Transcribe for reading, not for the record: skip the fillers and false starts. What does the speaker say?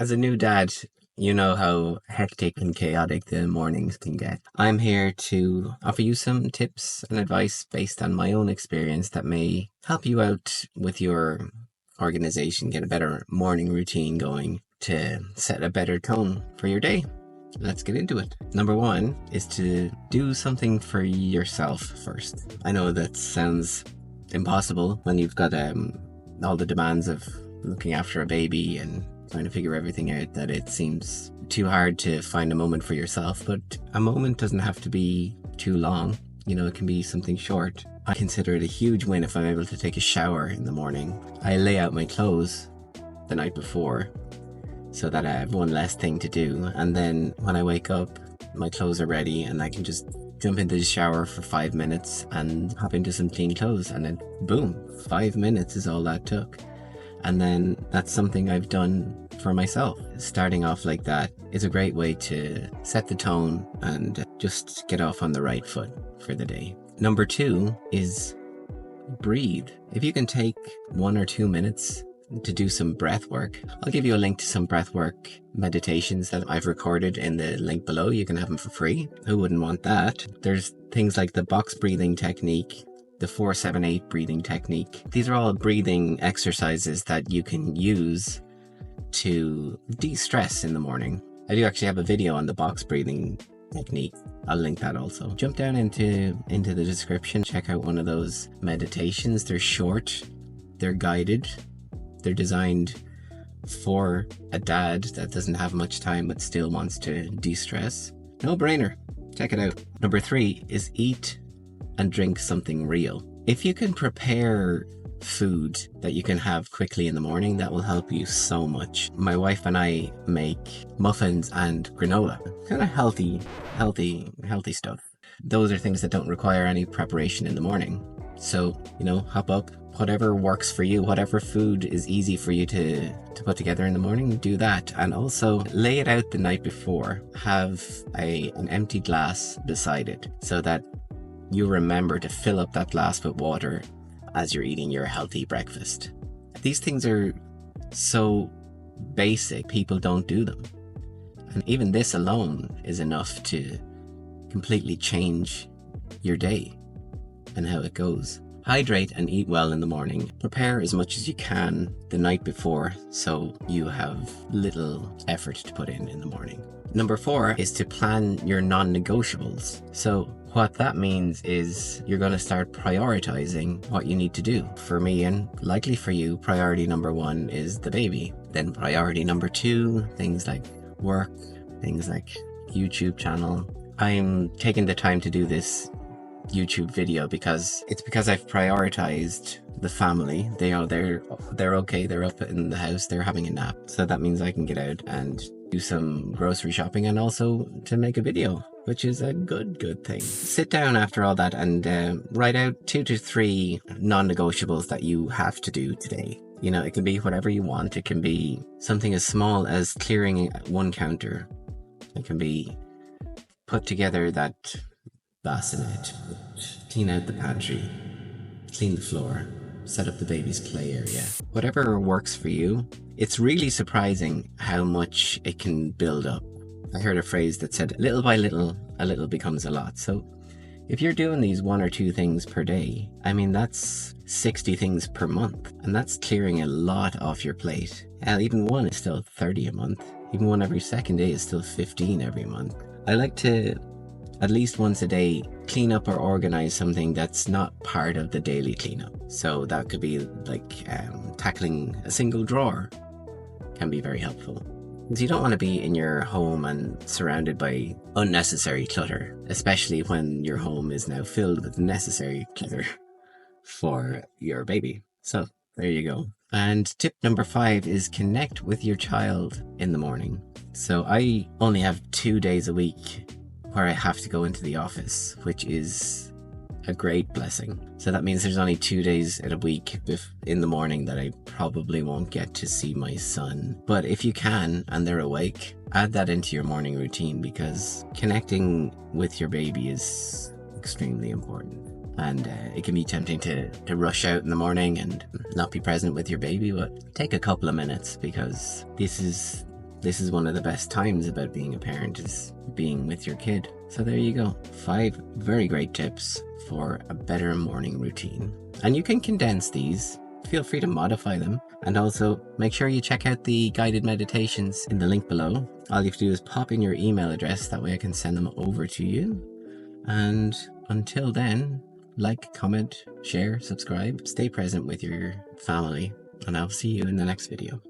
As a new dad, you know how hectic and chaotic the mornings can get. I'm here to offer you some tips and advice based on my own experience that may help you out with your organization, get a better morning routine going to set a better tone for your day. Let's get into it. Number one is to do something for yourself first. I know that sounds impossible when you've got all the demands of looking after a baby and trying to figure everything out, that it seems too hard to find a moment for yourself. But a moment doesn't have to be too long. It can be something short. I consider it a huge win if I'm able to take a shower in the morning. I lay out my clothes the night before so that I have one less thing to do. And then when I wake up, my clothes are ready and I can just jump into the shower for 5 minutes and hop into some clean clothes. And then boom, 5 minutes is all that took. And then that's something I've done for myself. Starting off like that is a great way to set the tone and just get off on the right foot for the day. Number two is breathe. If you can take 1 or 2 minutes to do some breath work, I'll give you a link to some breath work meditations that I've recorded in the link below. You can have them for free. Who wouldn't want that? There's things like the box breathing technique, the 4-7-8 breathing technique. These are all breathing exercises that you can use to de-stress in the morning. I do actually have a video on the box breathing technique. I'll link that also. Jump down into the description, check out one of those meditations. They're short, they're guided, they're designed for a dad that doesn't have much time but still wants to de-stress. No brainer. Check it out. Number three is eat and drink something real. If you can prepare food that you can have quickly in the morning, that will help you so much. My wife and I make muffins and granola. Kind of healthy stuff. Those are things that don't require any preparation in the morning. So, hop up, whatever works for you, whatever food is easy for you to put together in the morning, do that. And also lay it out the night before. Have an empty glass beside it so that you remember to fill up that glass with water as you're eating your healthy breakfast. These things are so basic, people don't do them. And even this alone is enough to completely change your day and how it goes. Hydrate and eat well in the morning. Prepare as much as you can the night before so you have little effort to put in the morning. Number four is to plan your non-negotiables. So what that means is you're going to start prioritizing what you need to do. For me, and likely for you, priority number one is the baby. Then priority number two, things like work, things like YouTube channel. I'm taking the time to do this YouTube video because I've prioritized the family. They're okay, they're up in the house, they're having a nap. So that means I can get out and do some grocery shopping and also to make a video, which is a good thing. Sit down after all that and write out 2 to 3 non-negotiables that you have to do today. It can be whatever you want. It can be something as small as clearing one counter. It can be put together that bassinet, clean out the pantry, clean the floor, set up the baby's play area. Whatever works for you. It's really surprising how much it can build up. I heard a phrase that said, little by little, a little becomes a lot. So if you're doing these 1 or 2 things per day, that's 60 things per month. And that's clearing a lot off your plate. Even one is still 30 a month. Even one every second day is still 15 every month. I like to, at least once a day, clean up or organize something that's not part of the daily cleanup. So that could be like tackling a single drawer can be very helpful. Because you don't want to be in your home and surrounded by unnecessary clutter, especially when your home is now filled with necessary clutter for your baby. So there you go. And tip number 5 is connect with your child in the morning. So I only have 2 days a week where I have to go into the office, which is a great blessing. So that means there's only 2 days in a week in the morning that I probably won't get to see my son. But if you can and they're awake, add that into your morning routine, because connecting with your baby is extremely important. And it can be tempting to rush out in the morning and not be present with your baby, but take a couple of minutes, because this is this is one of the best times about being a parent, is being with your kid. So there you go. 5 very great tips for a better morning routine. And you can condense these. Feel free to modify them. And also make sure you check out the guided meditations in the link below. All you have to do is pop in your email address. That way I can send them over to you. And until then, like, comment, share, subscribe, stay present with your family, and I'll see you in the next video.